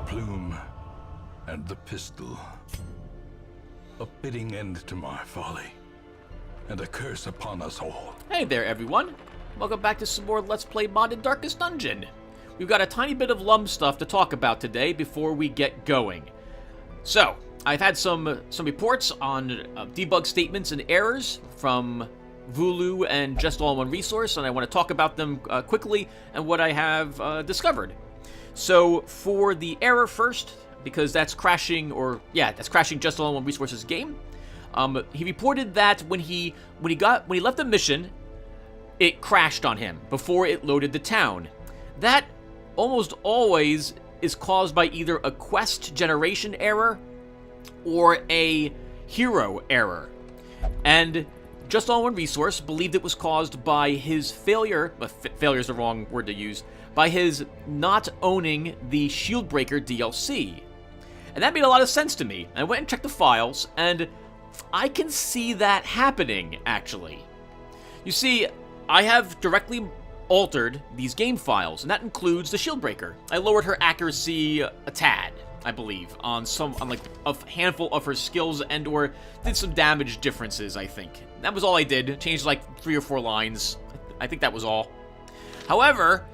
plume and the pistol. A fitting end to my folly, and a curse upon us all. Hey there, everyone. Welcome back to some more Let's Play Modded Darkest Dungeon. We've got a tiny bit of LUM stuff to talk about today before we get going. So, I've had some reports on debug statements and errors from Vulu and Just All-in-One Resource, and I want to talk about them quickly and what I have discovered. So, for the error first, because that's crashing, that's crashing Just All-in-One Resource's game. He reported that when he left the mission, it crashed on him before it loaded the town. That almost always is caused by either a quest generation error or a hero error. And Just All-in-One Resource believed it was caused by his failure, but failure is the wrong word to use, by his not owning the Shieldbreaker DLC. And that made a lot of sense to me. I went and checked the files, and I can see that happening, actually. You see, I have directly altered these game files, and that includes the Shieldbreaker. I lowered her accuracy a tad, I believe, on like a handful of her skills, and or did some damage differences, I think. That was all I did. Changed like 3 or 4 lines. I think that was all. However,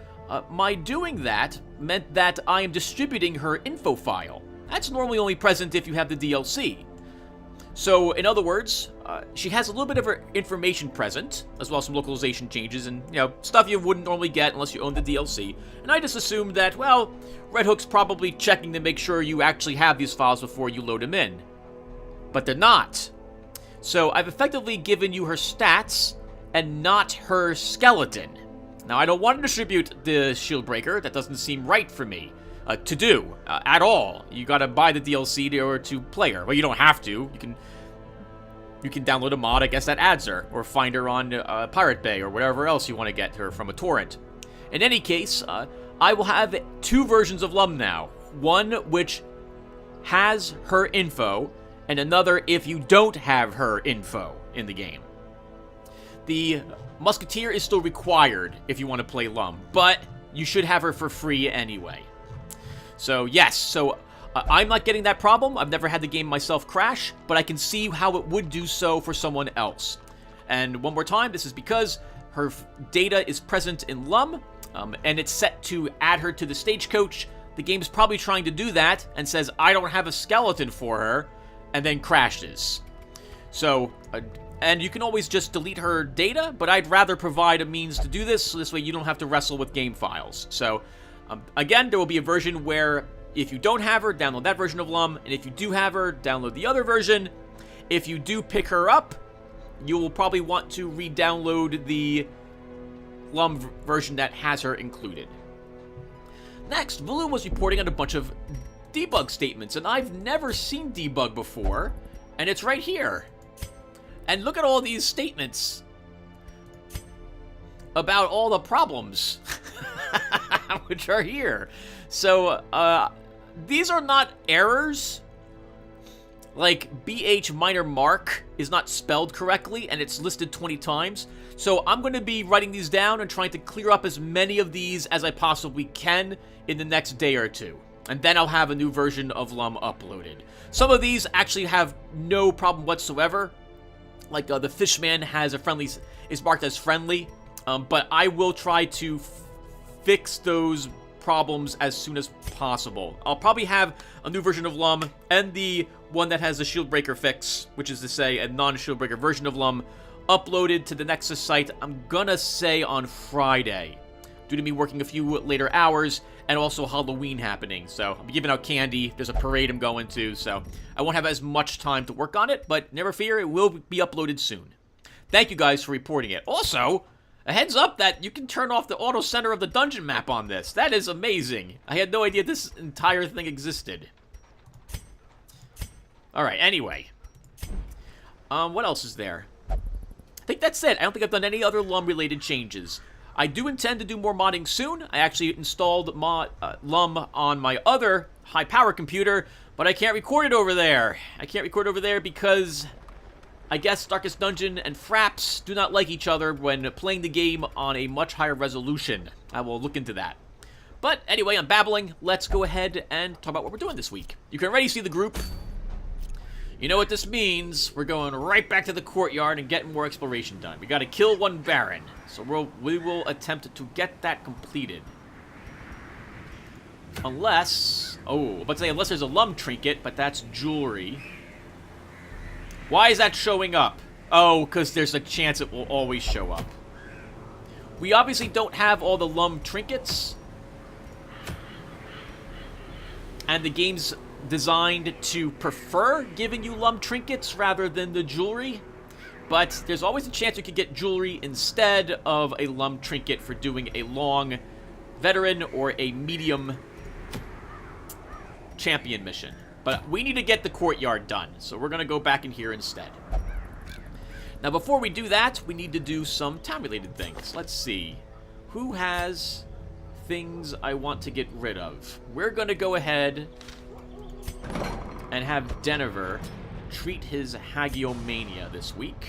my doing that meant that I am distributing her info file. That's normally only present if you have the DLC. So, in other words, she has a little bit of her information present, as well as some localization changes and, stuff you wouldn't normally get unless you own the DLC. And I just assumed that, well, Red Hook's probably checking to make sure you actually have these files before you load them in. But they're not. So, I've effectively given you her stats and not her skeleton. Now, I don't want to distribute the Shieldbreaker. That doesn't seem right for me. To do at all. You gotta buy the DLC to play her. Well, you don't have to. You can download a mod, I guess, that adds her, or find her on Pirate Bay or whatever else you want to get her from a torrent. In any case, I will have 2 versions of LUM now. One which has her info, and another if you don't have her info in the game. The Musketeer is still required if you want to play LUM, but you should have her for free anyway. So, yes, I'm not getting that problem. I've never had the game myself crash, but I can see how it would do so for someone else. And one more time, this is because her data is present in LUM, and it's set to add her to the stagecoach. The game's probably trying to do that, and says, I don't have a skeleton for her, and then crashes. So, and you can always just delete her data, but I'd rather provide a means to do this, so this way you don't have to wrestle with game files. So, again, there will be a version where if you don't have her, download that version of LUM, and if you do have her, download the other version. If you do pick her up, you will probably want to re-download the LUM version that has her included. Next, Vulu was reporting on a bunch of debug statements, and I've never seen debug before, and it's right here. And look at all these statements about all the problems which are here. So, these are not errors. Like, BH minor mark is not spelled correctly, and it's listed 20 times. So, I'm going to be writing these down and trying to clear up as many of these as I possibly can in the next day or 2. And then I'll have a new version of LUM uploaded. Some of these actually have no problem whatsoever. Like, the Fishman is marked as friendly. But I will try to fix those problems as soon as possible. I'll probably have a new version of LUM and the one that has the Shieldbreaker fix, which is to say a non-Shieldbreaker version of LUM, uploaded to the Nexus site, I'm gonna say on Friday, due to me working a few later hours and also Halloween happening. So I'll be giving out candy. There's a parade I'm going to, so I won't have as much time to work on it, but never fear, it will be uploaded soon. Thank you guys for reporting it. Also, a heads up that you can turn off the auto center of the dungeon map on this. That is amazing. I had no idea this entire thing existed. Alright, anyway. What else is there? I think that's it. I don't think I've done any other LUM-related changes. I do intend to do more modding soon. I actually installed LUM on my other high-power computer, but I can't record it over there. I can't record over there because I guess Darkest Dungeon and Fraps do not like each other when playing the game on a much higher resolution. I will look into that. But anyway, I'm babbling. Let's go ahead and talk about what we're doing this week. You can already see the group. You know what this means. We're going right back to the courtyard and getting more exploration done. We got to kill one Baron. So we will attempt to get that completed. Unless... Oh, let's say unless there's a LUM trinket, but that's jewelry. Why is that showing up? Oh, because there's a chance it will always show up. We obviously don't have all the LUM trinkets. And the game's designed to prefer giving you LUM trinkets rather than the jewelry. But there's always a chance you could get jewelry instead of a LUM trinket for doing a long veteran or a medium champion mission. But we need to get the courtyard done, so we're going to go back in here instead. Now, before we do that, we need to do some town-related things. Let's see. Who has things I want to get rid of? We're going to go ahead and have Denver treat his hagiomania this week.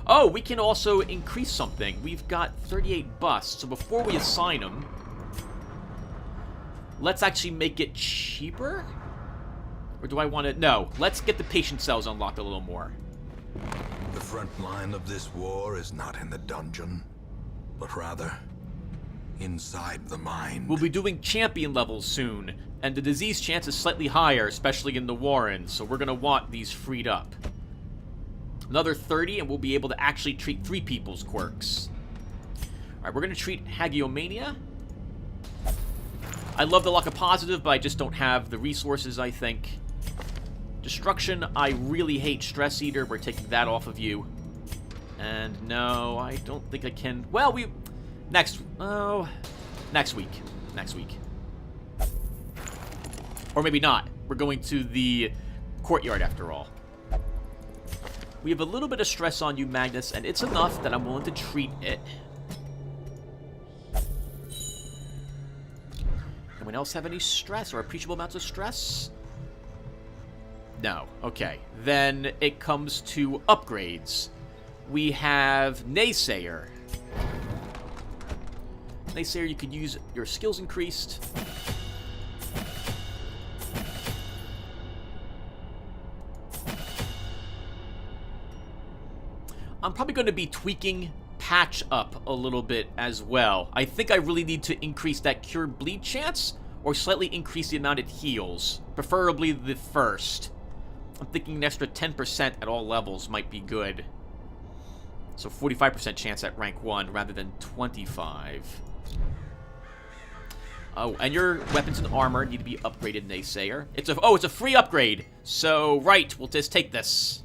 Oh, we can also increase something. We've got 38 busts, so before we assign them, let's actually make it cheaper? Or do I want to... No, let's get the patient cells unlocked a little more. The front line of this war is not in the dungeon, but rather inside the mind. We'll be doing champion levels soon, and the disease chance is slightly higher, especially in the Warrens, so we're going to want these freed up. Another 30, and we'll be able to actually treat 3 people's quirks. Alright, we're going to treat hagiomania. I love the luck of positive, but I just don't have the resources, I think. Destruction, I really hate Stress Eater. We're taking that off of you. And no, I don't think I can... Well, next week. Next week. Or maybe not. We're going to the courtyard after all. We have a little bit of stress on you, Magnus, and it's enough that I'm willing to treat it. Anyone else have any stress or appreciable amounts of stress? No. Okay. Then it comes to upgrades. We have Naysayer. Naysayer, you could use your skills increased. I'm probably going to be tweaking Patch up a little bit as well. I think I really need to increase that cure bleed chance or slightly increase the amount it heals. Preferably the first. I'm thinking an extra 10% at all levels might be good. So 45% chance at rank 1 rather than 25. Oh, and your weapons and armor need to be upgraded, Naysayer. It's a free upgrade. So, right, we'll just take this.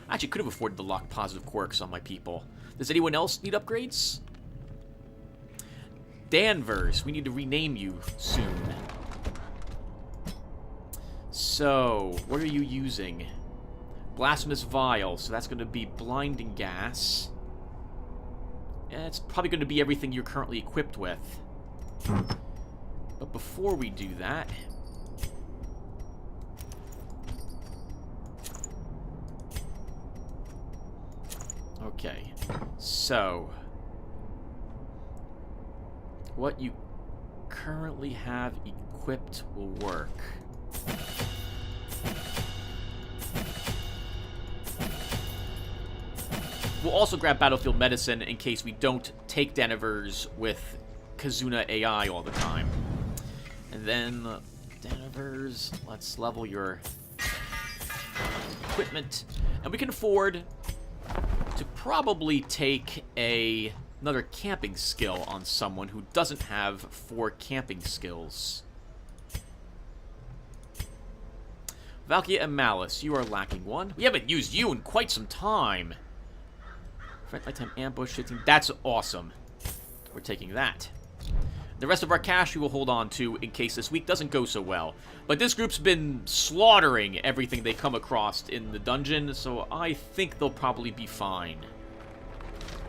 I actually could have afforded to lock positive quirks on my people. Does anyone else need upgrades? Danvers, we need to rename you soon. So, what are you using? Blasphemous Vial, so that's going to be Blinding Gas. And it's probably going to be everything you're currently equipped with. But before we do that... Okay, so... what you currently have equipped will work. We'll also grab Battlefield Medicine in case we don't take Denevers with Kazuna AI all the time. And then, Denevers, let's level your equipment. And we can afford to probably take another camping skill on someone who doesn't have 4 camping skills. Valkia and Malice, you are lacking 1. We haven't used you in quite some time. Nighttime ambush, 15. That's awesome. We're taking that. The rest of our cash we will hold on to in case this week doesn't go so well. But this group's been slaughtering everything they come across in the dungeon, so I think they'll probably be fine.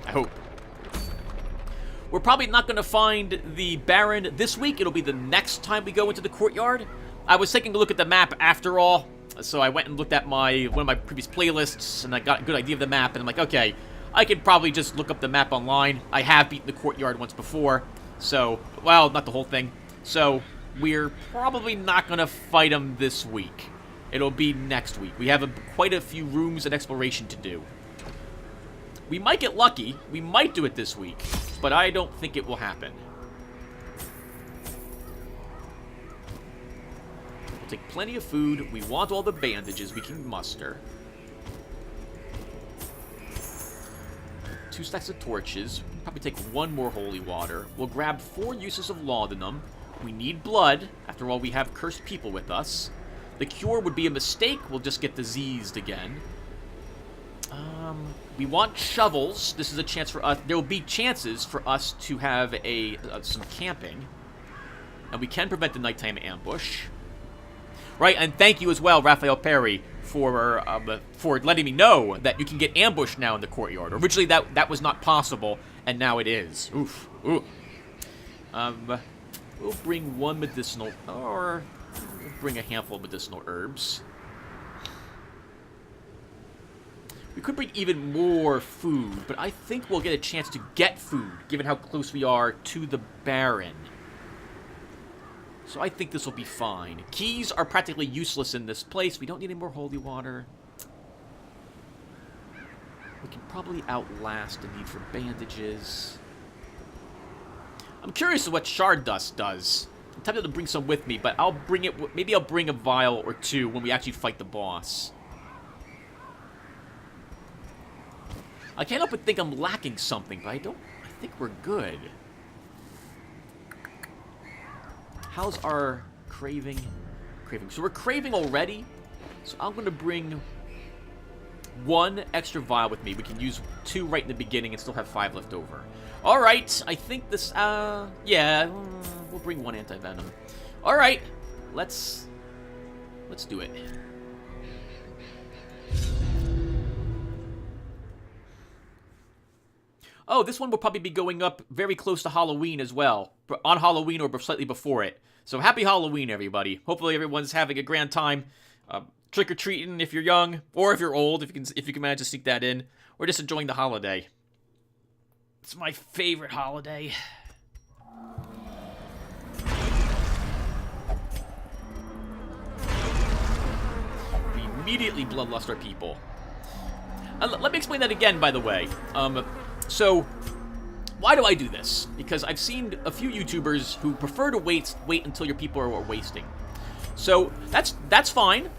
I hope. We're probably not going to find the Baron this week. It'll be the next time we go into the courtyard. I was taking a look at the map after all, so I went and looked at one of my previous playlists, and I got a good idea of the map, and I'm like, okay, I could probably just look up the map online. I have beaten the courtyard once before, so, well, not the whole thing. So, we're probably not going to fight them this week. It'll be next week. We have quite a few rooms and exploration to do. We might get lucky. We might do it this week, but I don't think it will happen. We'll take plenty of food. We want all the bandages we can muster. 2 stacks of torches. We'll probably take 1 more holy water. We'll grab 4 uses of laudanum. We need blood. After all, we have cursed people with us. The cure would be a mistake. We'll just get diseased again. We want shovels. This is a chance for us. There will be chances for us to have some camping. And we can prevent the nighttime ambush. Right, and thank you as well, Raphael Perry, for letting me know that you can get ambushed now in the courtyard. Originally, that was not possible, and now it is. Oof. Ooh. We'll bring 1 medicinal, or we'll bring a handful of medicinal herbs. We could bring even more food, but I think we'll get a chance to get food, given how close we are to the Baron. So I think this will be fine. Keys are practically useless in this place. We don't need any more holy water. We can probably outlast the need for bandages. I'm curious what shard dust does. I'm tempted to bring some with me, but I'll bring it. Maybe I'll bring a vial or 2 when we actually fight the boss. I can't help but think I'm lacking something, but I think we're good. How's our craving? So we're craving already. So I'm going to bring 1 extra vial with me. We can use 2 right in the beginning and still have 5 left over. All right. I think this, yeah, we'll bring 1 anti-venom. All right. Let's do it. Oh, this one will probably be going up very close to Halloween as well. On Halloween or slightly before it. So happy Halloween, everybody. Hopefully everyone's having a grand time. Trick-or-treating if you're young, or if you're old, if you can manage to sneak that in. Or just enjoying the holiday. It's my favorite holiday. We immediately bloodlust our people. Let me explain that again, by the way. So, why do I do this? Because I've seen a few YouTubers who prefer to wait until your people are wasting. So, that's fine.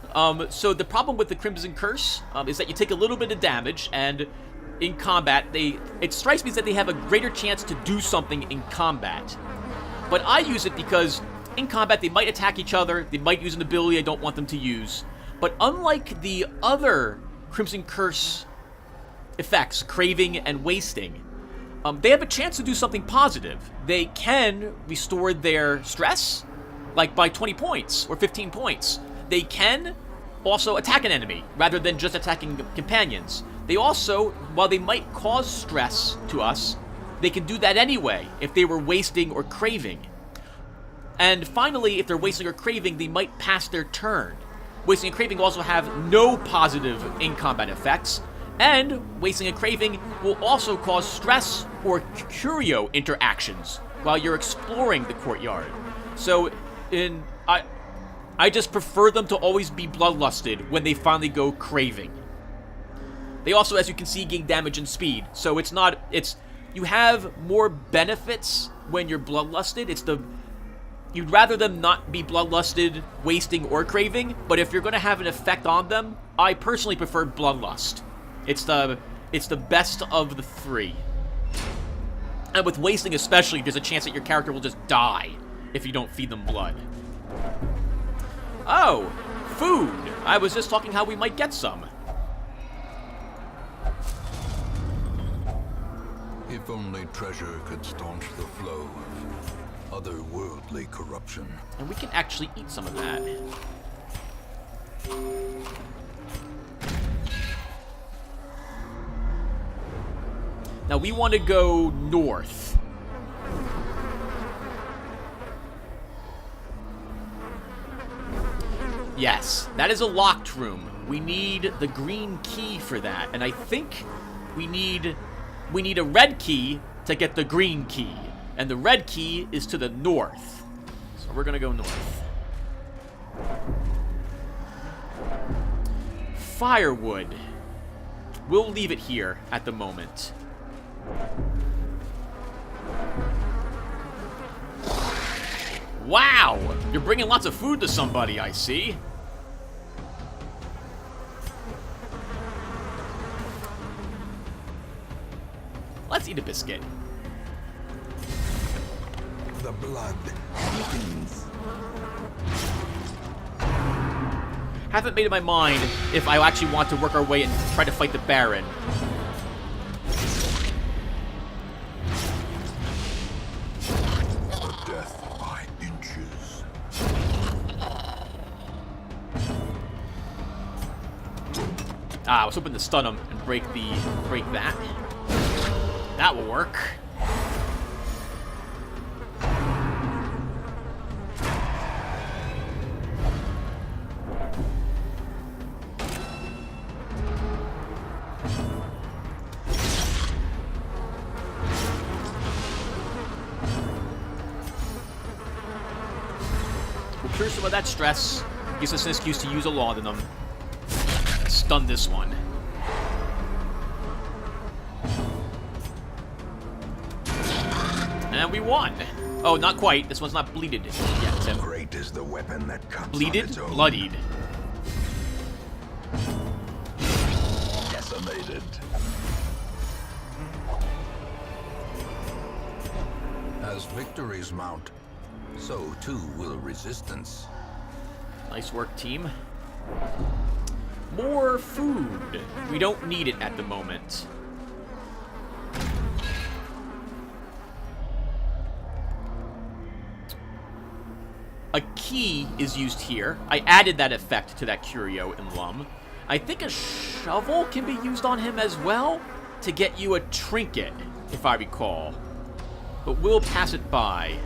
So the problem with the Crimson Curse is that you take a little bit of damage, and in combat, it strikes me that they have a greater chance to do something in combat. But I use it because in combat, they might attack each other, they might use an ability I don't want them to use. But unlike the other Crimson Curse effects, craving and wasting, they have a chance to do something positive. They can restore their stress, like by 20 points or 15 points. They can also attack an enemy, rather than just attacking companions. They also, while they might cause stress to us, they can do that anyway if they were wasting or craving. And finally, if they're wasting or craving, they might pass their turn. Wasting and craving also have no positive in-combat effects, and wasting and craving will also cause stress or curio interactions while you're exploring the courtyard. So, I just prefer them to always be bloodlusted when they finally go craving. They also, as you can see, gain damage and speed. So you have more benefits when you're bloodlusted. You'd rather them not be bloodlusted, wasting, or craving, but if you're going to have an effect on them, I personally prefer bloodlust. It's the best of the 3. And with wasting especially, there's a chance that your character will just die if you don't feed them blood. Oh, food! I was just talking how we might get some. If only treasure could staunch the flow of otherworldly corruption. And we can actually eat some of that. Now we want to go north. Yes, that is a locked room. We need the green key for that, and I think we need a red key to get the green key. And the red key is to the north. So we're gonna go north. Firewood. We'll leave it here at the moment. Wow! You're bringing lots of food to somebody, I see. Let's eat a biscuit. The blood thickens. Haven't made up my mind if I actually want to work our way and try to fight the Baron. Death by inches. I was hoping to stun him and break that. That will work. We'll clear some of that stress. Gives us an excuse to use a laudanum. Stun this one. And we won. Oh, not quite. This one's not bleeded yet, Tim. Great is the weapon that comes on Bleeded? its own. Bloodied. Decimated. As victories mount, so too will resistance. Nice work, team. More food. We don't need it at the moment. A key is used here. I added that effect to that curio in LUM. I think a shovel can be used on him as well to get you a trinket, if I recall. But we'll pass it by.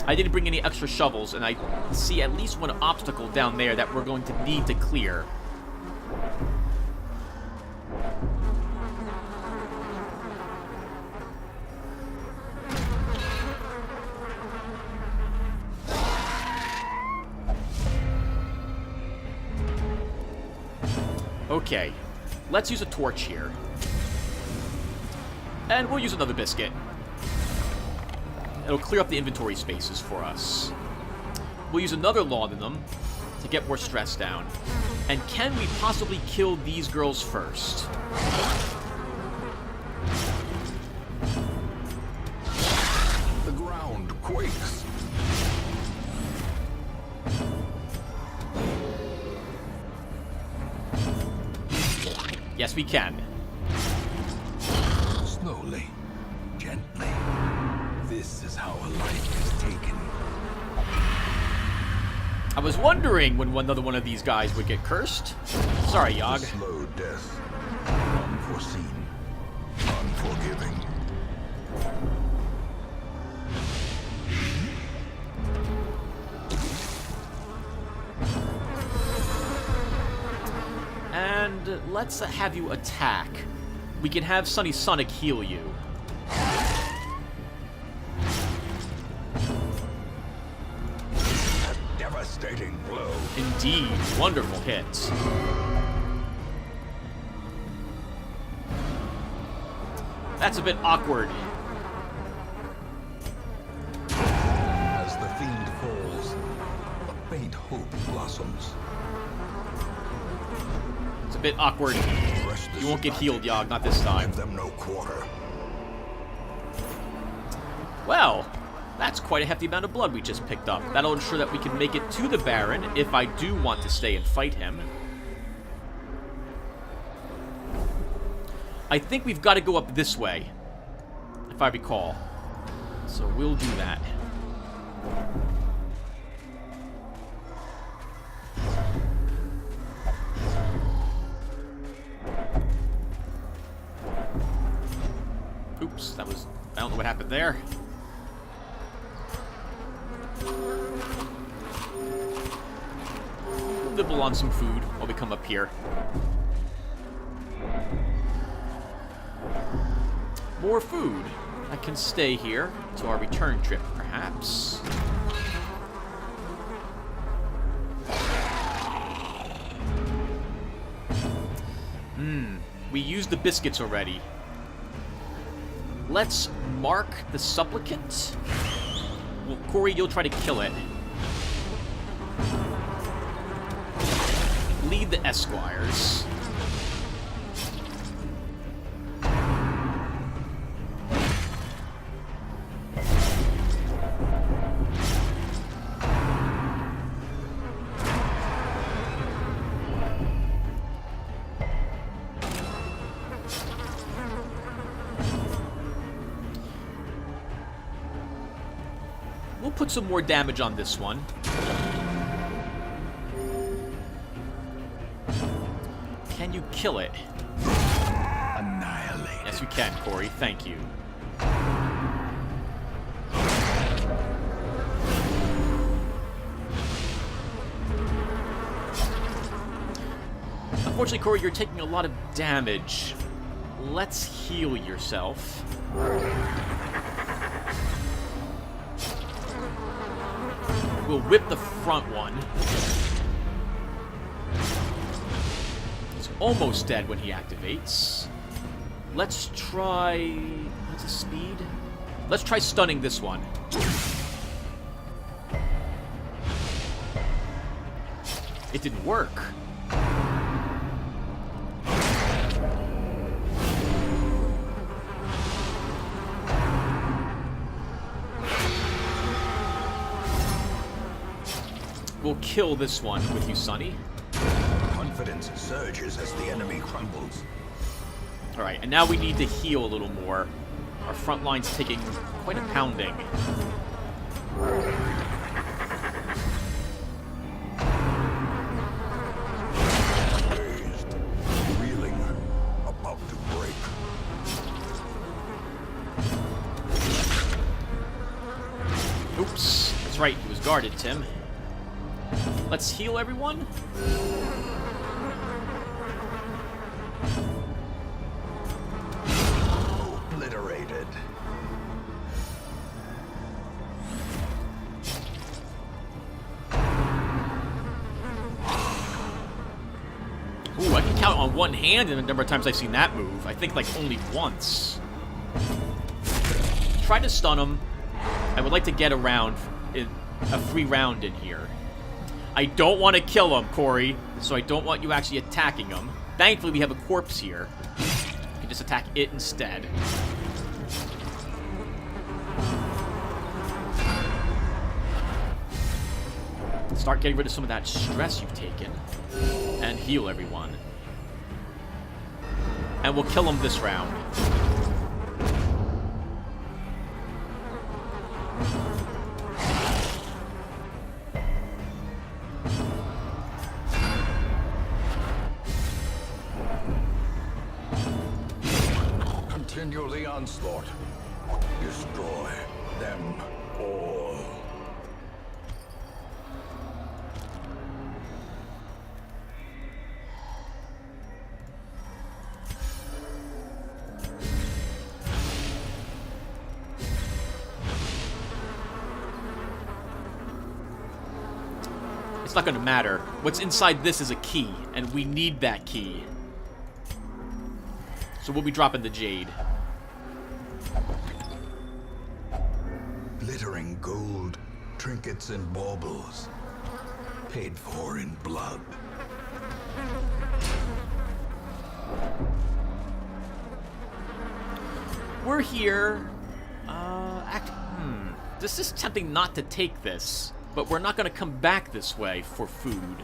I didn't bring any extra shovels, and I see at least one obstacle down there that we're going to need to clear. Okay, let's use a torch here. And we'll use another biscuit. It'll clear up the inventory spaces for us. We'll use another laudanum to get more stress down. And can we possibly kill these girls first? The ground quakes. Yes, we can. Slowly, gently. This is how a life is taken. I was wondering when another one of these guys would get cursed. Sorry, A Yogg. slow death. Unforeseen. Unforgiving. And let's have you attack. We can have Sunny Sonic heal you. A devastating blow. Indeed, wonderful hit. That's a bit awkward. As the fiend falls, a faint hope blossoms. It's a bit awkward. Press this You won't get healed, advantage. Yogg, not this time. Give them no quarter. Well, that's quite a hefty amount of blood we just picked up. That'll ensure that we can make it to the Baron if I do want to stay and fight him. I think we've got to go up this way, if I recall. So we'll do that. Oops, that was... I don't know what happened there. We'll nibble on some food while we come up here. More food. I can stay here to our return trip, perhaps. We used the biscuits already. Let's mark the supplicant. Well, Corey, you'll try to kill it. Lead the esquires. We'll put some more damage on this one. Can you kill it? Annihilate. Yes, you can, Corey. Thank you. Unfortunately, Corey, you're taking a lot of damage. Let's heal yourself. We'll whip the front one. He's almost dead when he activates. Let's try... What's his speed? Let's try stunning this one. It didn't work. We'll kill this one with you, Sonny. Confidence surges as the enemy crumbles. Alright, and now we need to heal a little more. Our front line's taking quite a pounding. Dazed, reeling, about to break. Oops. That's right, he was guarded, Tim. Let's heal everyone. Obliterated. Ooh, I can count on one hand the number of times I've seen that move. I think like only once. Try to stun him. I would like to get around a free round in here. I don't want to kill him, Corey, so I don't want you actually attacking him. Thankfully, we have a corpse here. You can just attack it instead. Start getting rid of some of that stress you've taken. And heal everyone. And we'll kill him this round. Continue the onslaught. Destroy them all. It's not going to matter. What's inside this is a key, and we need that key. So we'll be dropping the jade. Glittering gold, trinkets and baubles, paid for in blood. We're here. This is tempting not to take this, but we're not going to come back this way for food.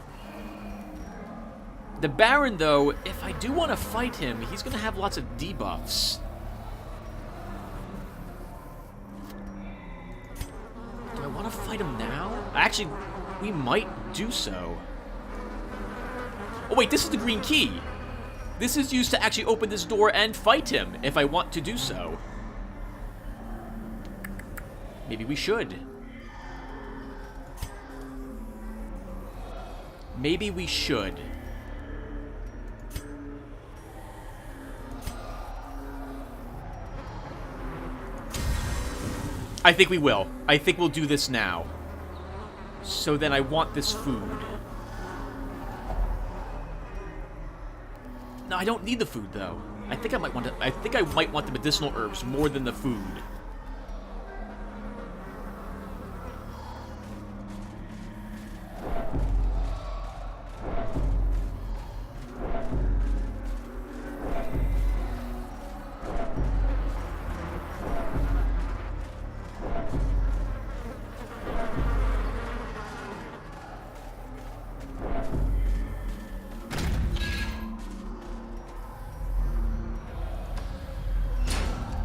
The Baron, though, if I do want to fight him, he's going to have lots of debuffs. Do I want to fight him now? Actually, we might do so. Oh, wait, this is the green key. This is used to actually open this door and fight him, if I want to do so. Maybe we should. Maybe we should. I think we will. I think we'll do this now. So then I want this food. No, I don't need the food though. I think I might want the medicinal herbs more than the food.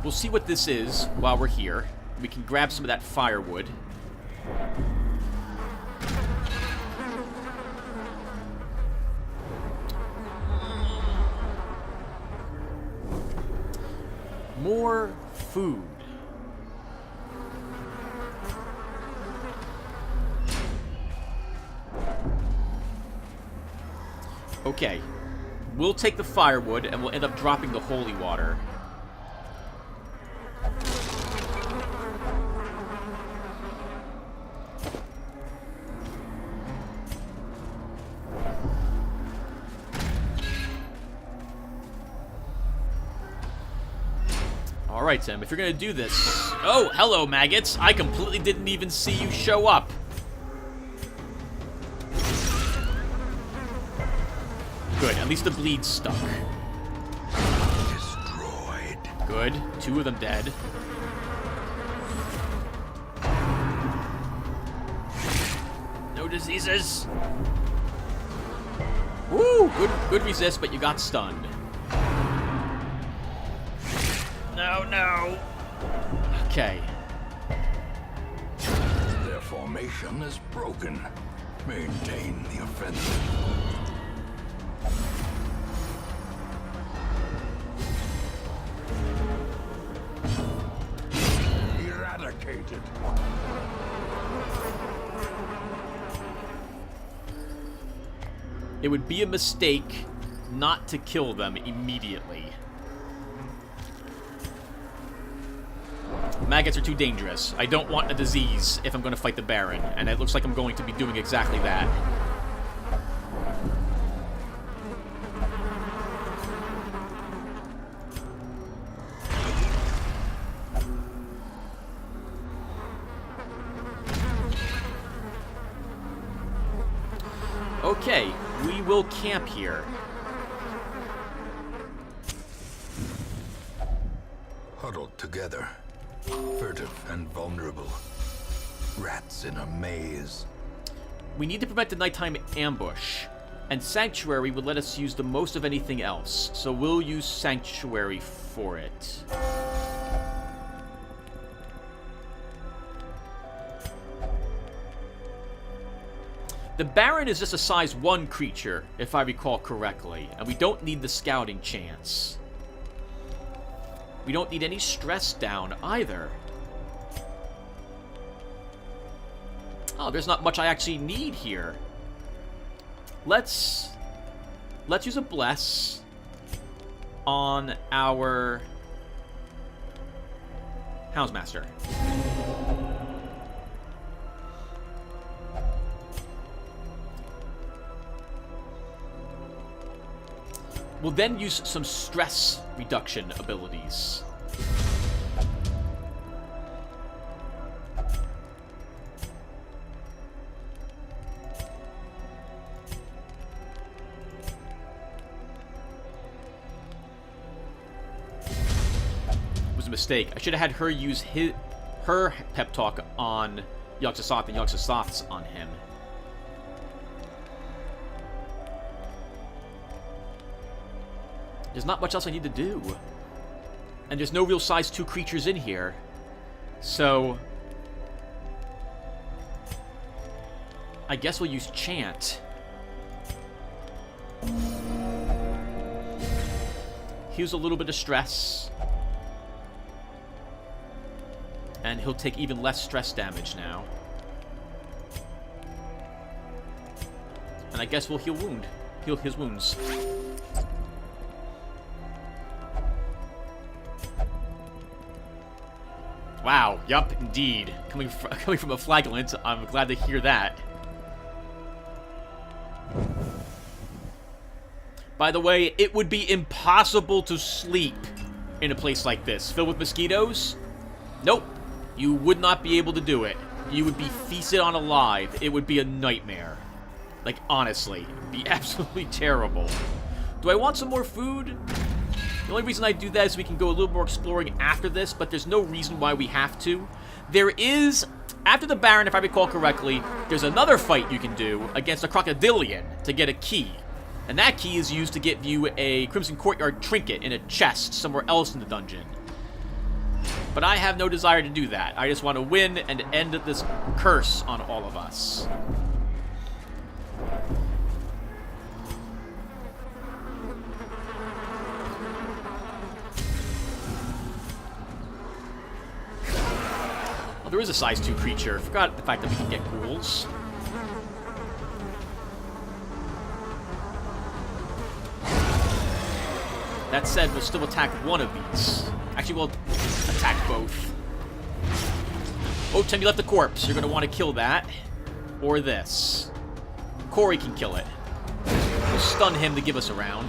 We'll see what this is while we're here. We can grab some of that firewood. More food. Okay. We'll take the firewood and we'll end up dropping the holy water. Alright, Tim, if you're gonna do this... Oh, hello, maggots! I completely didn't even see you show up. Good, at least the bleed's stuck. Destroyed. Good, 2 of them dead. No diseases. Woo! Good resist, but you got stunned. No. Okay. Their formation is broken. Maintain the offensive. Eradicated. It would be a mistake not to kill them immediately. Maggots are too dangerous. I don't want a disease if I'm going to fight the Baron, and it looks like I'm going to be doing exactly that. Okay, we will camp here. Huddled together. Furtive and vulnerable. Rats in a maze. We need to prevent the nighttime ambush, and Sanctuary would let us use the most of anything else, so we'll use Sanctuary for it. The Baron is just a size 1 creature, if I recall correctly, and we don't need the scouting chance. We don't need any stress down either. Oh, there's not much I actually need here. Let's use a bless on our Housemaster. We'll then use some stress reduction abilities. It was a mistake. I should have had her use her pep talk on Yogg-Sothoth and Yogg-Sothoth's on him. There's not much else I need to do. And there's no real size 2 creatures in here. So I guess we'll use Chant. Heals a little bit of stress. And he'll take even less stress damage now. And I guess we'll heal his wounds. Wow, yup, indeed. Coming from a flagellant, I'm glad to hear that. By the way, it would be impossible to sleep in a place like this. Filled with mosquitoes? Nope. You would not be able to do it. You would be feasted on alive. It would be a nightmare. Like, honestly. It would be absolutely terrible. Do I want some more food? The only reason I do that is we can go a little more exploring after this, but there's no reason why we have to. There is, after the Baron, if I recall correctly, there's another fight you can do against a crocodilian to get a key. And that key is used to give you a Crimson Courtyard trinket in a chest somewhere else in the dungeon. But I have no desire to do that. I just want to win and end this curse on all of us. There is a size 2 creature. Forgot the fact that we can get ghouls. That said, we'll still attack one of these. Actually, we'll attack both. Oh, Tim, you left the corpse. You're going to want to kill that. Or this. Corey can kill it. We'll stun him to give us a round.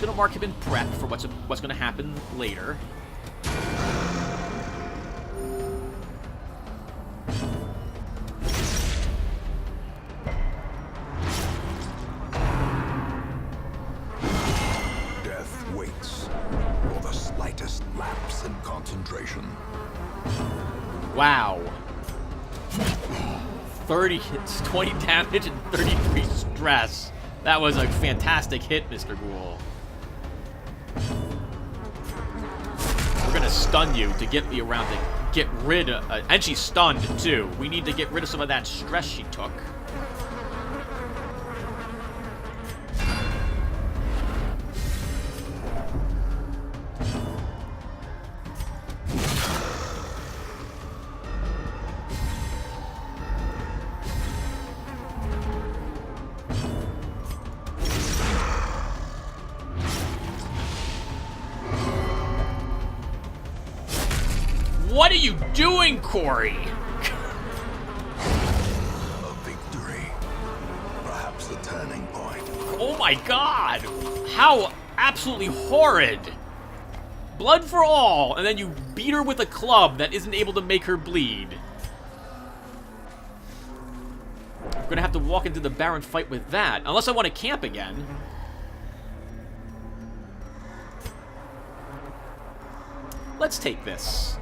Gonna mark him in prep for what's gonna happen later. Death waits for the slightest lapse in concentration. Wow. 30 hits, 20 damage, and 33 stress. That was a fantastic hit, Mr. Ghoul. We're gonna stun you to get me around to get rid of... and she's stunned, too. We need to get rid of some of that stress she took. What are you doing, Corey? A victory. Perhaps the turning point. Oh my god! How absolutely horrid! Blood for all, and then you beat her with a club that isn't able to make her bleed. I'm gonna have to walk into the Baron fight with that, unless I want to camp again. Let's take this.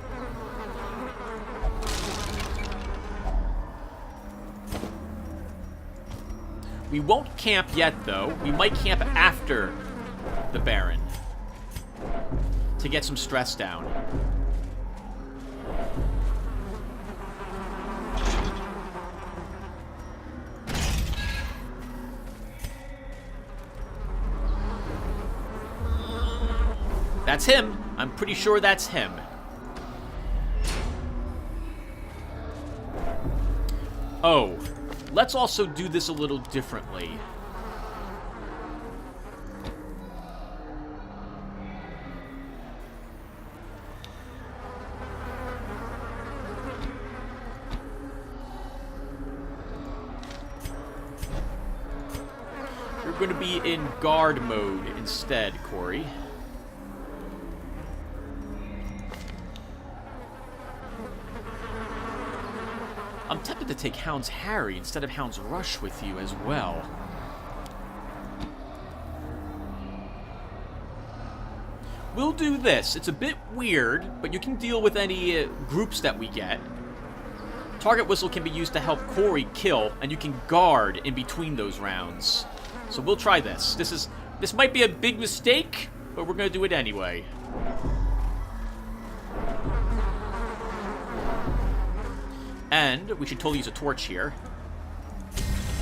We won't camp yet, though. We might camp after the Baron to get some stress down. That's him. I'm pretty sure that's him. Oh. Let's also do this a little differently. You're going to be in guard mode instead, Corey. I'm tempted to take Hound's Harry instead of Hound's Rush with you as well. We'll do this. It's a bit weird, but you can deal with any groups that we get. Target Whistle can be used to help Corey kill, and you can guard in between those rounds. So we'll try this. This might be a big mistake, but we're going to do it anyway. And we should totally use a torch here.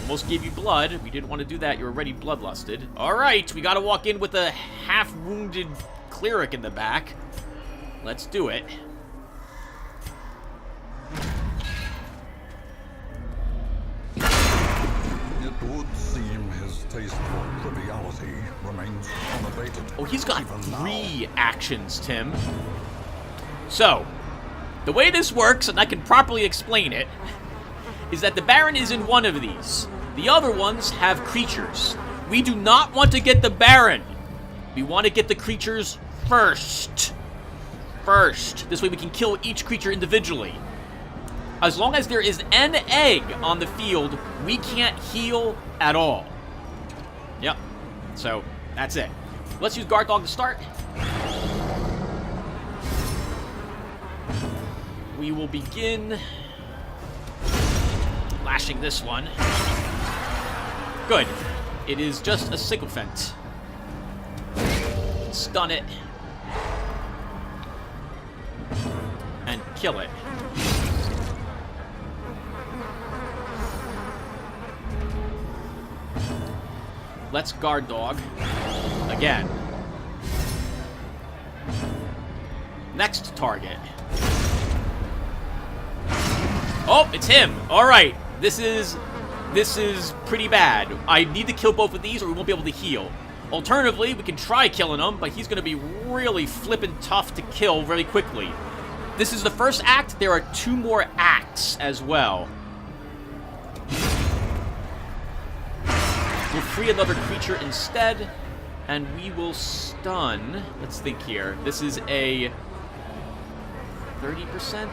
Almost gave you blood. We didn't want to do that. You're already bloodlusted. Alright, we gotta walk in with a half-wounded cleric in the back. Let's do it. It would seem his taste for triviality remains unabated. Oh, he's got even now. 3 actions, Tim. So, the way this works, and I can properly explain it, is that the Baron is in one of these. The other ones have creatures. We do not want to get the Baron. We want to get the creatures first. This way we can kill each creature individually. As long as there is an egg on the field, we can't heal at all. Yep. So, that's it. Let's use Guard Dog to start. We will begin lashing this one. Good. It is just a sycophant. Stun it. And kill it. Let's Guard Dog. Again. Next target. Oh, it's him. All right. This is pretty bad. I need to kill both of these or we won't be able to heal. Alternatively, we can try killing him, but he's going to be really flippin' tough to kill very quickly. This is the first act. There are 2 more acts as well. We'll free another creature instead, and we will stun. Let's think here. This is a 30%?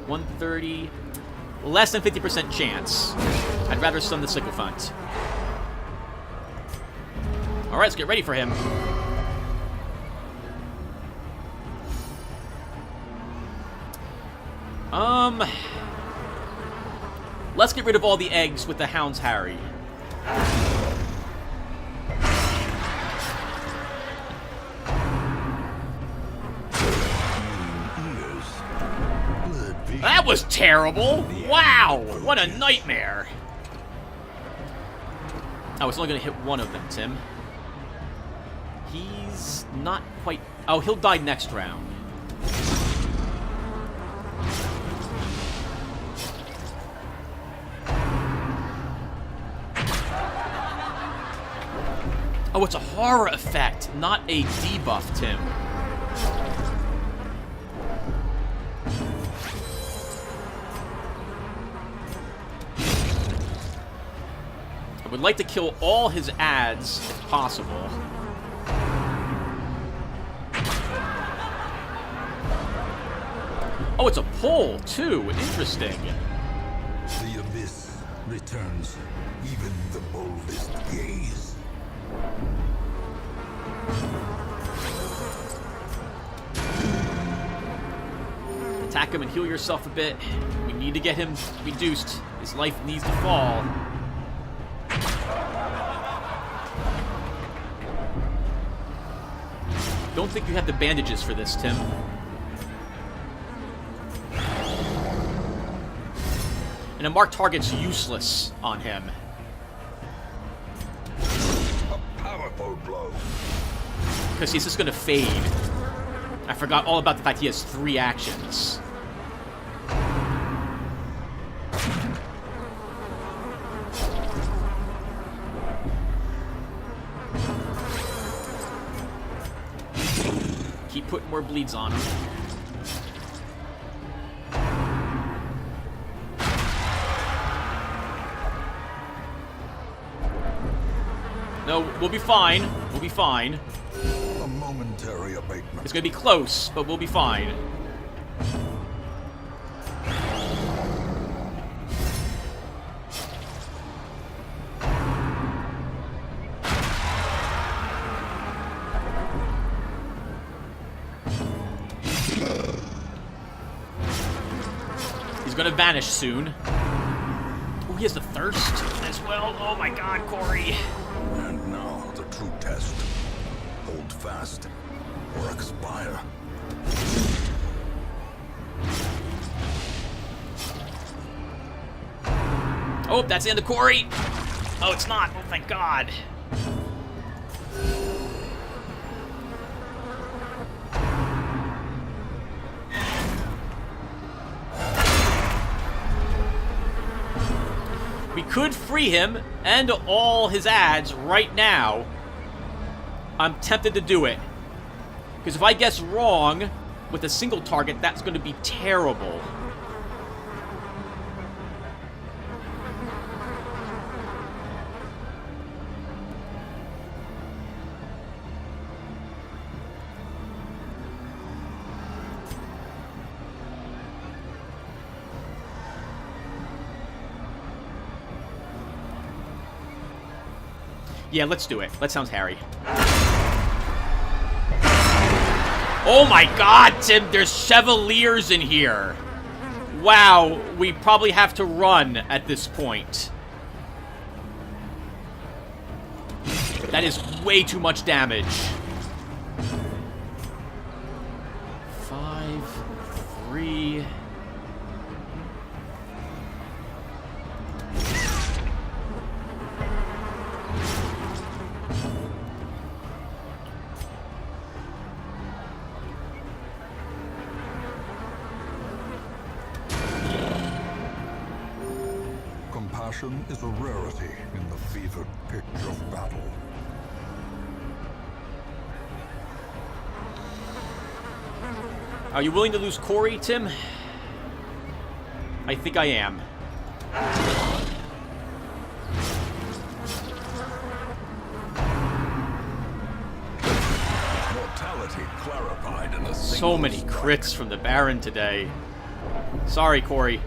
130? Less than 50% chance. I'd rather stun the sycophant. Alright, let's get ready for him. Let's get rid of all the eggs with the Hound's Harry. That was terrible! Wow! What a nightmare! Oh, it's only gonna hit one of them, Tim. He's not quite... Oh, he'll die next round. Oh, it's a horror effect, not a debuff, Tim. I would like to kill all his ads, if possible. Oh, it's a pull, too. Interesting. The abyss returns even the boldest gaze. Attack him and heal yourself a bit. We need to get him reduced. His life needs to fall. Don't think you have the bandages for this, Tim. And a marked target's useless on him. A powerful blow. Because he's just gonna fade. I forgot all about the fact he has 3 actions. Keep putting more bleeds on him. No, we'll be fine. We'll be fine. A momentary abatement. It's gonna be close, but we'll be fine. He's gonna vanish soon. Oh, he has the thirst as well. Oh my god, Corey. And now the true test. Hold fast or expire. Oh, that's the end of Corey. Oh, it's not. Oh, thank God. We could free him and all his ads right now. I'm tempted to do it. Because if I guess wrong with a single target, that's going to be terrible. Yeah, let's do it. That sounds hairy. Oh my god, Tim, there's Chevaliers in here. Wow, we probably have to run at this point. That is way too much damage. 5, 3... Compassion is a rarity in the fevered pitch of battle. Are you willing to lose Corey, Tim? I think I am. Mortality clarified in a So many crits from the Baron today. Sorry, Corey.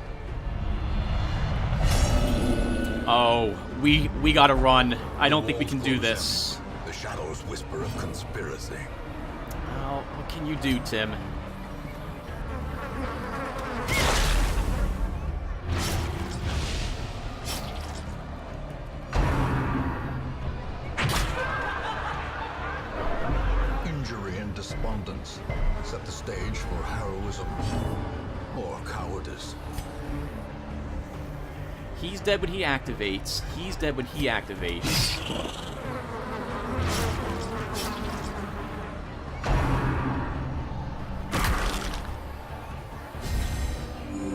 Oh, we gotta run. I don't think we can do this. The shadows whisper of conspiracy. Oh, what can you do, Tim? Injury and despondence set the stage for heroism or cowardice. He's dead when he activates. He's dead when he activates.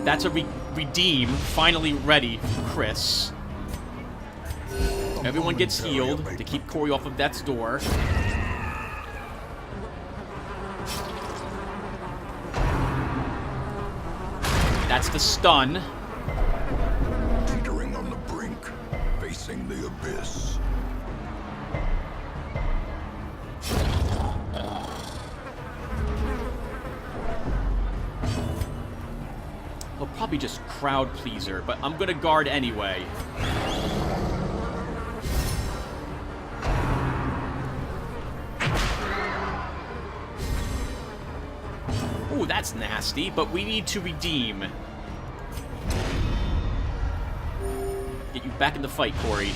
That's a redeem. Finally ready for Chris. Everyone gets healed to keep Corey off of death's door. That's the stun. Teetering on the brink, facing the abyss. He'll probably just crowd pleaser, but I'm gonna guard anyway. Ooh, that's nasty, but we need to redeem. Get you back in the fight, Corey.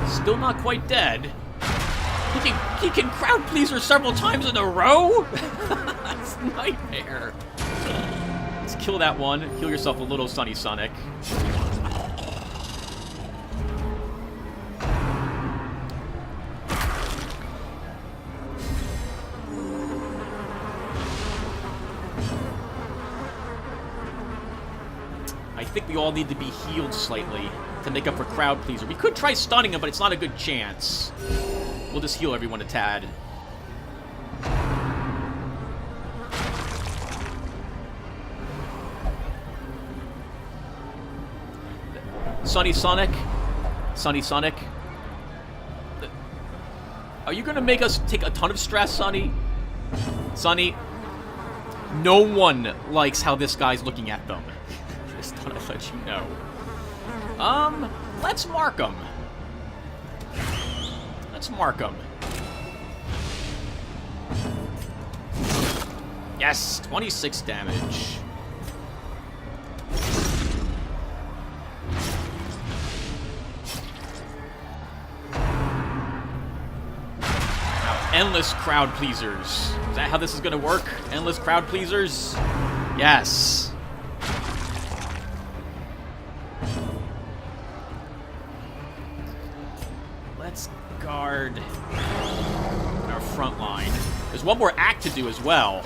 Still not quite dead. He can crowd pleaser several times in a row? That's a nightmare. Let's kill that one. Heal yourself a little, Sunny Sonic. I think we all need to be healed slightly to make up for crowd pleaser. We could try stunning him, but it's not a good chance. We'll just heal everyone a tad. Sunny Sonic. Sunny Sonic. Are you gonna make us take a ton of stress, Sunny? Sunny. No one likes how this guy's looking at them. Just thought I'd let you know. Let's mark him. Let's mark him. Yes, 26 damage. Now, endless crowd pleasers. Is that how this is gonna work? Endless crowd pleasers? Yes. Let's guard our front line. There's one more act to do as well.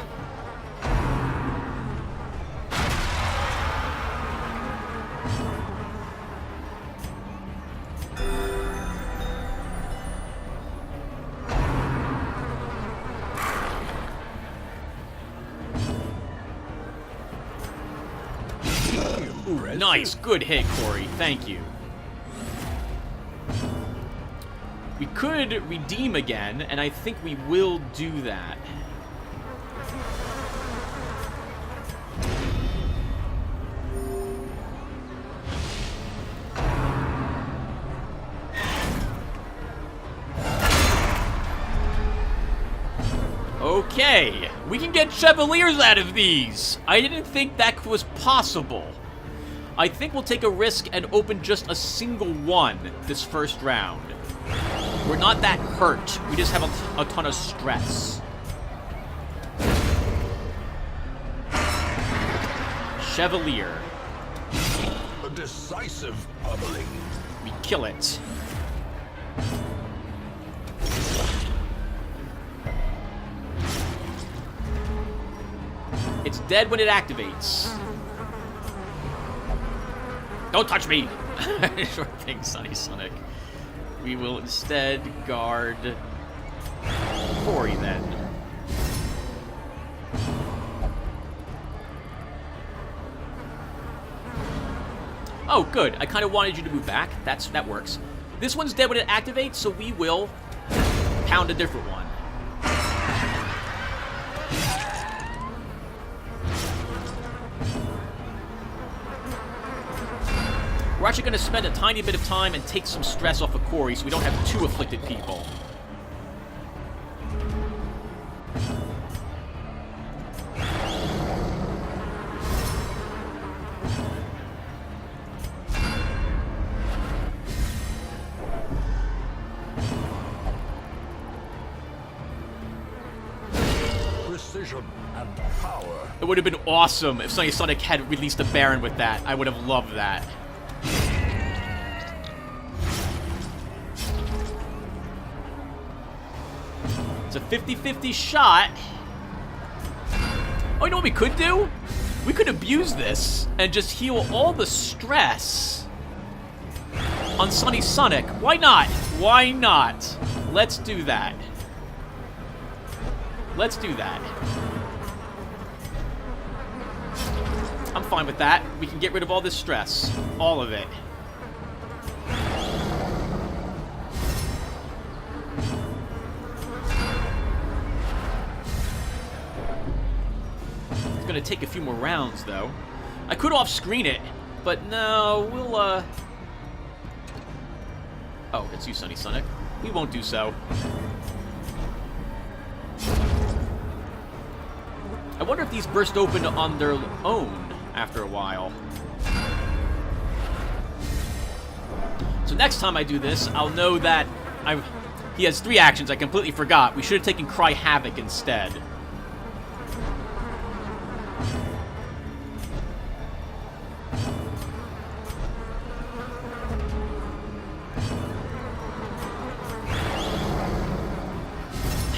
Ooh, nice. Good hit, Corey. Thank you. We could redeem again, and I think we will do that. Okay, we can get Chevaliers out of these. I didn't think that was possible. I think we'll take a risk and open just a single one this first round. We're not that hurt. We just have a ton of stress. Chevalier. A decisive pummeling. We kill it. It's dead when it activates. Don't touch me! Sure thing, Sunny Sonic. We will instead guard Corey then. Oh, good. I kind of wanted you to move back. That works. This one's dead when it activates, so we will pound a different one. We're actually going to spend a tiny bit of time and take some stress off of Corey so we don't have 2 afflicted people. Precision and power. It would have been awesome if Sunny Sonic had released a Baron with that. I would have loved that. It's a 50-50 shot. Oh, you know what we could do? We could abuse this and just heal all the stress on Sunny Sonic. Why not? Why not? Let's do that. Let's do that. I'm fine with that. We can get rid of all this stress. All of it. It's gonna take a few more rounds, though. I could off-screen it, but no, we'll, Oh, it's you, Sunny Sonic. We won't do so. I wonder if these burst open on their own after a while. So next time I do this, I'll know that he has 3 actions I completely forgot. We should have taken Cry Havoc instead.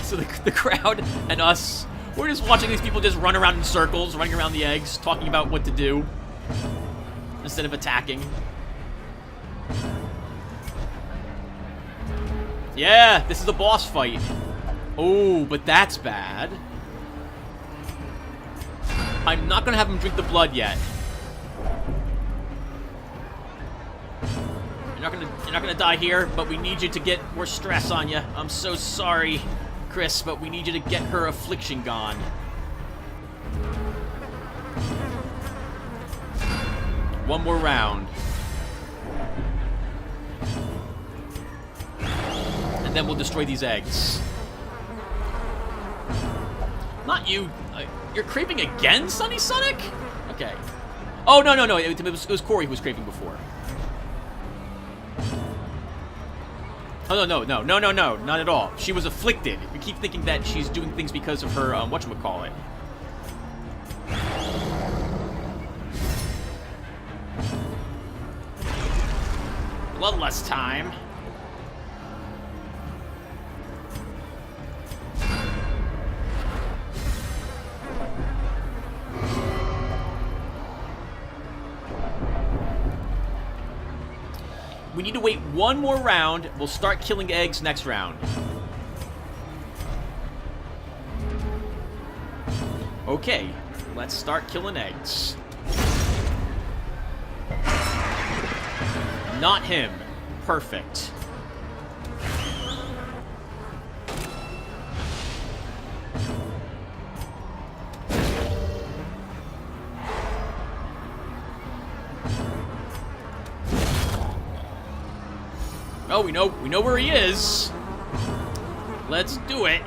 So the crowd and us, we're just watching these people just run around in circles, running around the eggs, talking about what to do, instead of attacking. Yeah, this is a boss fight. Oh, but that's bad. I'm not gonna have him drink the blood yet. You're not gonna die here, but we need you to get more stress on you. I'm so sorry, Chris, but we need you to get her affliction gone. One more round. And then we'll destroy these eggs. Not you. You're creeping again, Sunny Sonic? Okay. Oh, no. It was Corey who was creeping before. Oh, no, not at all. She was afflicted. We keep thinking that she's doing things because of her, whatchamacallit. Bloodlust time. We need to wait one more round. We'll start killing eggs next round. Okay, let's start killing eggs. Not him. Perfect. Oh, we know where he is. Let's do it.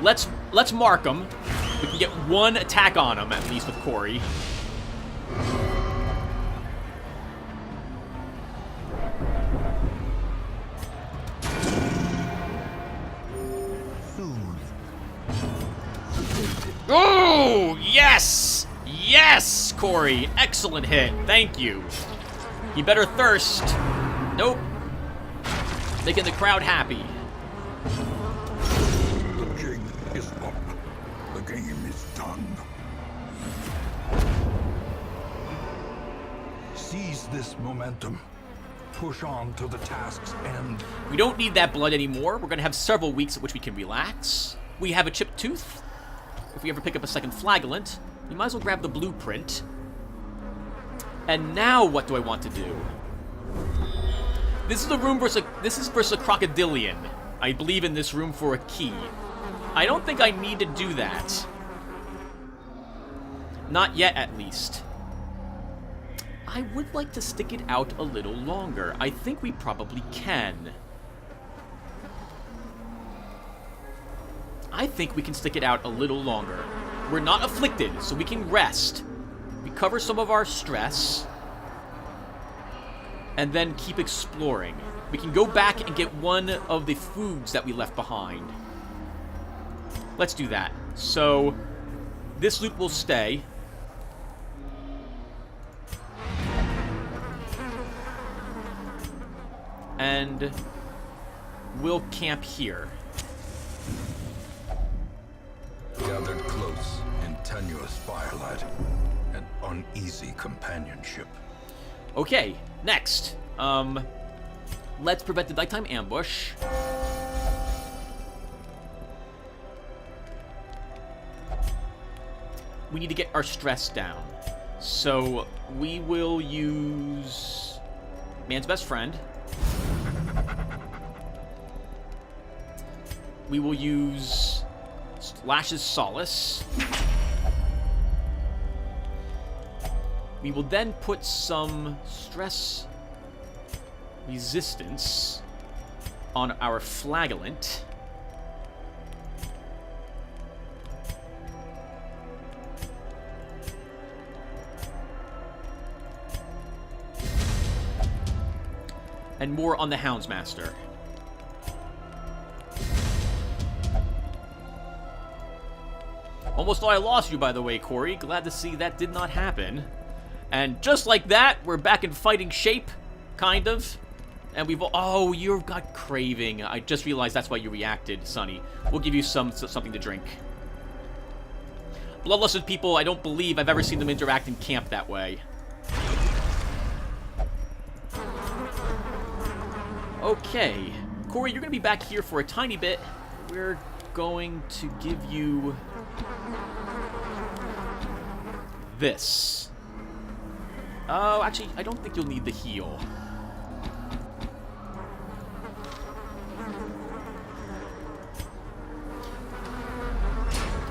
Let's mark him. We can get one attack on him, at least with Corey. Oh, yes! Yes, Corey. Excellent hit. Thank you. He better thirst. Nope. Making the crowd happy. The jig is up. The game is done. Seize this momentum. Push on to the task's end. We don't need that blood anymore. We're going to have several weeks at which we can relax. We have a chipped tooth. If we ever pick up a second flagellant, we might as well grab the blueprint. And now what do I want to do? This is a room versus a crocodilian. I believe in this room for a key. I don't think I need to do that. Not yet, at least. I would like to stick it out a little longer. I think we probably can. I think we can stick it out a little longer. We're not afflicted, so we can rest. Recover some of our stress. And then keep exploring. We can go back and get one of the foods that we left behind. Let's do that. So, this loop will stay. And we'll camp here. Gathered close in tenuous firelight and uneasy companionship. Okay, next. Let's prevent the nighttime ambush. We need to get our stress down. So, we will use Man's Best Friend. We will use Lash's Solace. We will then put some stress resistance on our flagellant. And more on the Houndsmaster. Almost thought I lost you, by the way, Corey. Glad to see that did not happen. And just like that, we're back in fighting shape, kind of. And we've... Oh, you've got craving. I just realized that's why you reacted, Sonny. We'll give you something to drink. Bloodlusted people, I don't believe I've ever seen them interact in camp that way. Okay. Corey, you're going to be back here for a tiny bit. We're going to give you... this. Oh, actually, I don't think you'll need the heal.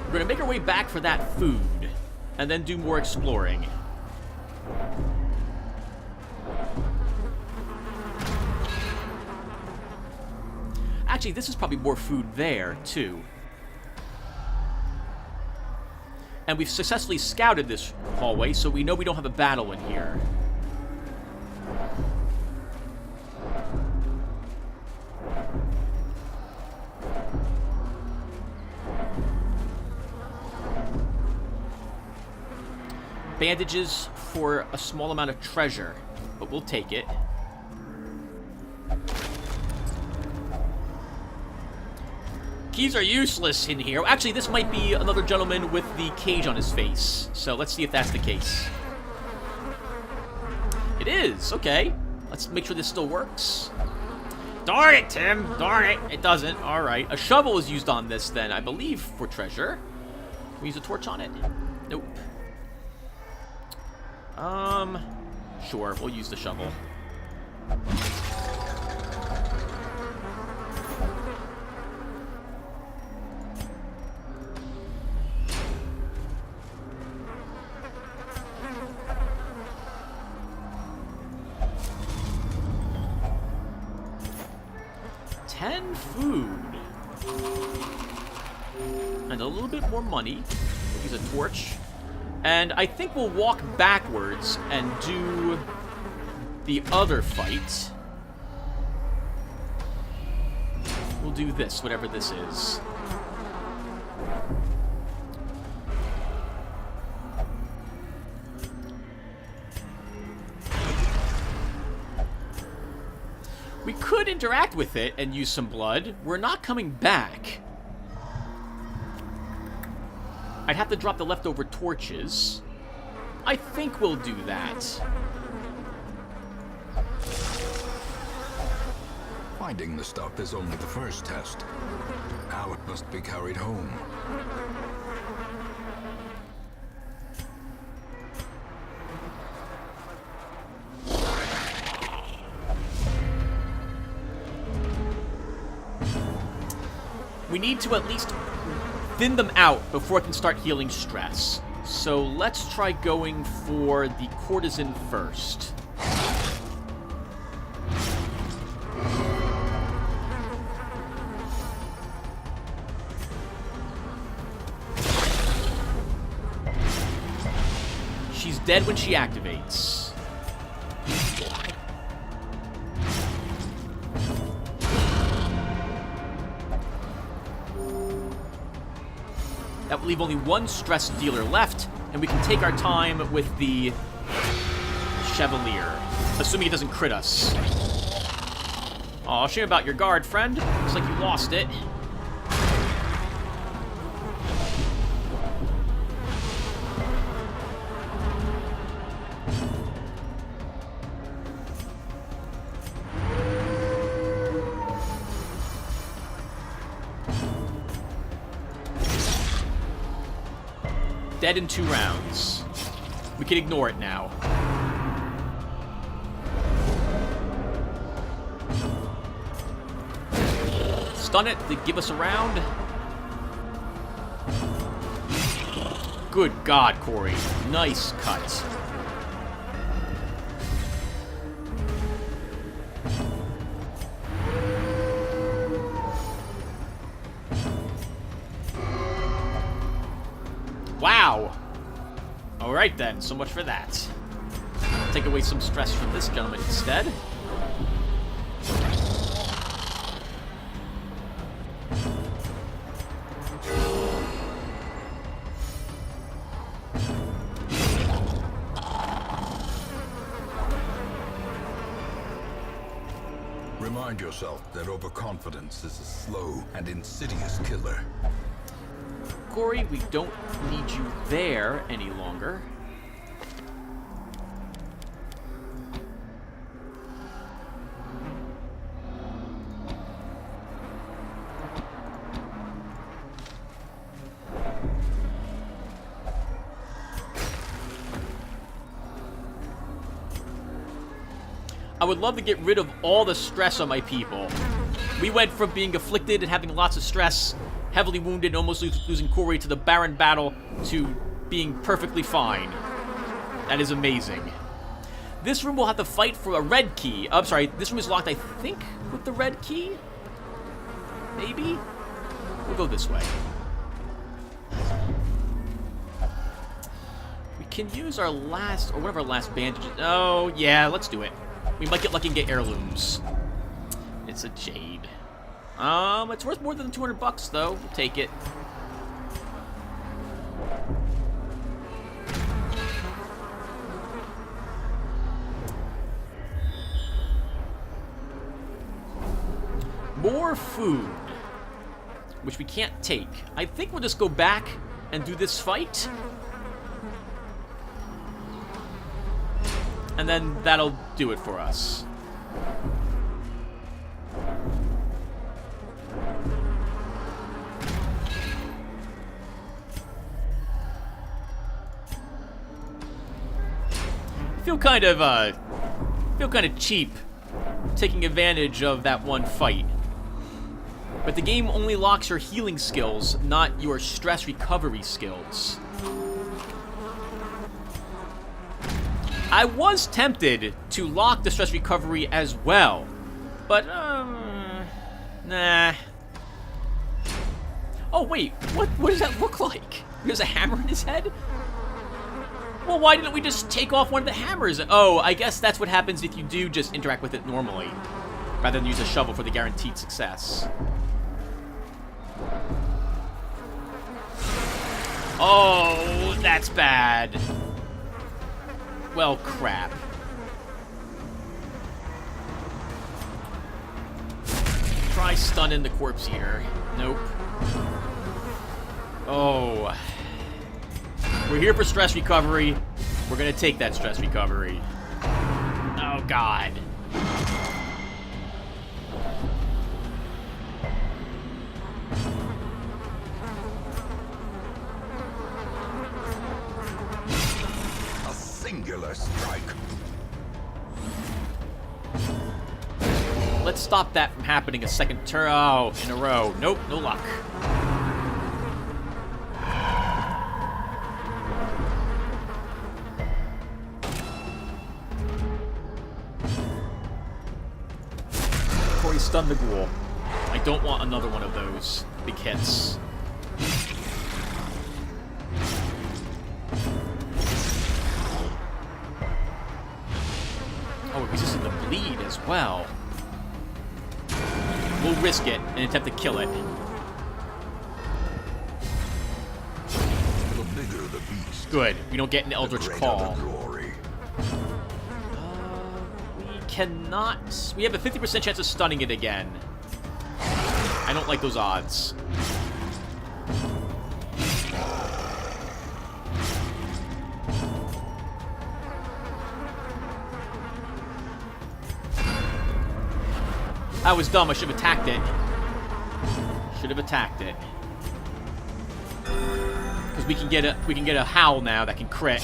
We're going to make our way back for that food, and then do more exploring. Actually, this is probably more food there, too. And we've successfully scouted this hallway, so we know we don't have a battle in here. Bandages for a small amount of treasure, but we'll take it. Keys are useless in here. Actually, this might be another gentleman with the cage on his face. So let's see if that's the case. It is. Okay. Let's make sure this still works. Darn it, Tim. Darn it. It doesn't. All right. A shovel is used on this then, I believe, for treasure. Can we use a torch on it? Nope. Sure. We'll use the shovel. Food. And a little bit more money. We'll use a torch. And I think we'll walk backwards and do the other fight. We'll do this, whatever this is. We could interact with it and use some blood. We're not coming back. I'd have to drop the leftover torches. I think we'll do that. Finding the stuff is only the first test. Now it must be carried home. We need to at least thin them out before it can start healing stress. So let's try going for the courtesan first. She's dead when she activates. That will leave only one stress dealer left, and we can take our time with the Chevalier, assuming it doesn't crit us. Aw, shame about your guard, friend. Looks like you lost it. Dead in 2 rounds. We can ignore it now. Stun it to give us a round. Good God, Corey. Nice cut. Wow. Alright then, so much for that. Take away some stress from this gentleman instead. Remind yourself that overconfidence is a slow and insidious killer. Corey, we don't need you there any longer. I would love to get rid of all the stress on my people. We went from being afflicted and having lots of stress, heavily wounded, and almost losing Corey to the barren battle, to being perfectly fine. That is amazing. This room will have to fight for a red key. I'm sorry, this room is locked, I think, with the red key? Maybe? We'll go this way. We can use our last, or one of our last bandages. Oh, yeah, let's do it. We might get lucky and get heirlooms. It's a jade. It's worth more than $200 though. We'll take it. More food. which we can't take. I think we'll just go back and do this fight. And then that'll do it for us. Feel kind of cheap taking advantage of that one fight. But the game only locks your healing skills, not your stress recovery skills. I was tempted to lock the stress recovery as well, but nah. Oh wait, what does that look like? There's a hammer in his head? Well, why didn't we just take off one of the hammers? Oh, I guess that's what happens if you do just interact with it normally, rather than use a shovel for the guaranteed success. Oh, that's bad. Well, crap. Try stunning the corpse eater. Nope. Oh. We're here for stress recovery. We're gonna take that stress recovery. Oh, God. A singular strike. Let's stop that from happening a second turn. Oh, in a row. Nope, no luck. Corey stunned the ghoul. I don't want another one of those big hits. Oh, it resisted the bleed as well. We'll risk it and attempt to kill it. The bigger the beast, Good. We don't get an Eldritch Call. glory. We cannot... We have a 50% chance of stunning it again. I don't like those odds. I was dumb. I should have attacked it. Should have attacked it. Because we can get a howl now that can crit.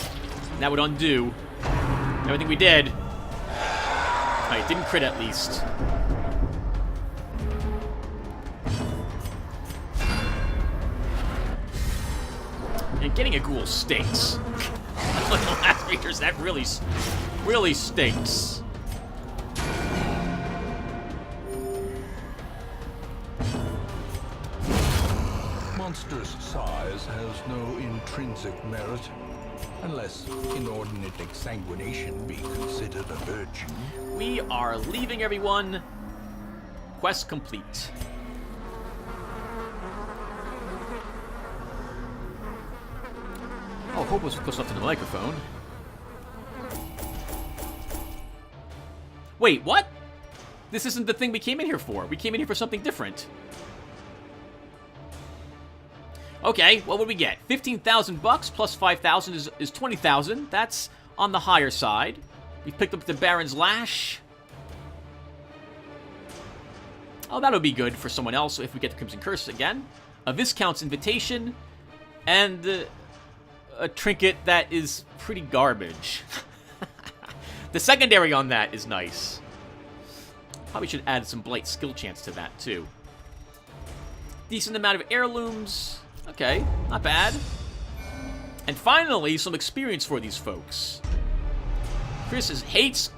And that would undo everything we did. Alright, didn't crit at least. And getting a ghoul stinks. Like the last creatures, that really stinks. Monster's size has no intrinsic merit, unless inordinate exsanguination be considered a virtue. We are leaving, everyone. Quest complete. Oh, hope was close enough to the microphone. Wait, what? This isn't the thing we came in here for. We came in here for something different. Okay, what would we get? 15,000 bucks plus 5,000 is 20,000. That's on the higher side. We picked up the Baron's Lash. Oh, that'll be good for someone else if we get the Crimson Curse again. A Viscount's Invitation. And a trinket that is pretty garbage. The secondary on that is nice. Probably should add some Blight skill chance to that, too. Decent amount of heirlooms. Okay, not bad. And finally, some experience for these folks. Chris hates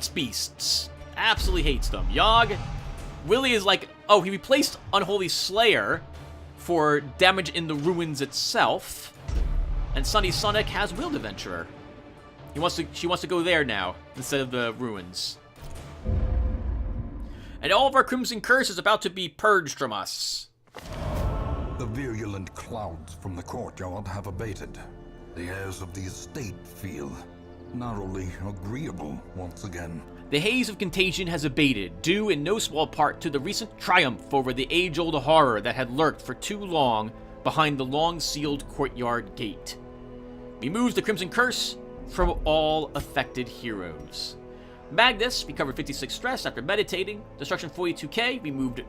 beasts. Absolutely hates them. Yogg. Willie is like, oh, he replaced Unholy Slayer for damage in the ruins itself. And Sunny Sonic has Wheeled Adventurer. She wants to go there now, instead of the ruins. And all of our Crimson Curse is about to be purged from us. The virulent clouds from the courtyard have abated. The airs of the estate feel narrowly agreeable once again. The haze of contagion has abated, due in no small part to the recent triumph over the age-old horror that had lurked for too long behind the long-sealed courtyard gate. Removes the Crimson Curse from all affected heroes. Magnus recovered 56 stress after meditating. Destruction 42k removed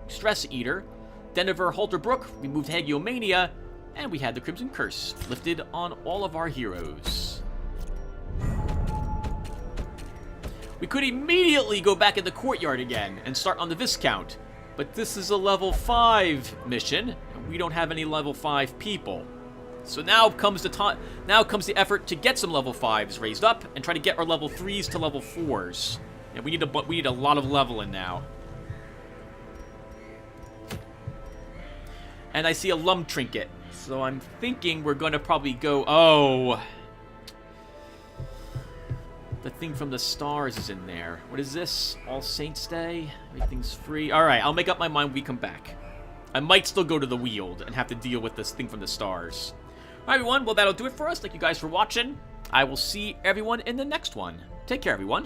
Stress Eater. Denver Halterbrook removed Hagiomania. And we had the Crimson Curse lifted on all of our heroes. We could immediately go back in the courtyard again and start on the Viscount. But this is a level 5 mission, and we don't have any level 5 people. So now comes the effort to get some level 5s raised up and try to get our level 3s to level 4s. And we need a lot of leveling now. And I see a LUNM trinket, so I'm thinking we're going to probably go... Oh, the thing from the stars is in there. What is this? All Saints Day? Everything's free. Alright, I'll make up my mind when we come back. I might still go to the Weald and have to deal with this thing from the stars. Alright, everyone. Well, that'll do it for us. Thank you guys for watching. I will see everyone in the next one. Take care, everyone.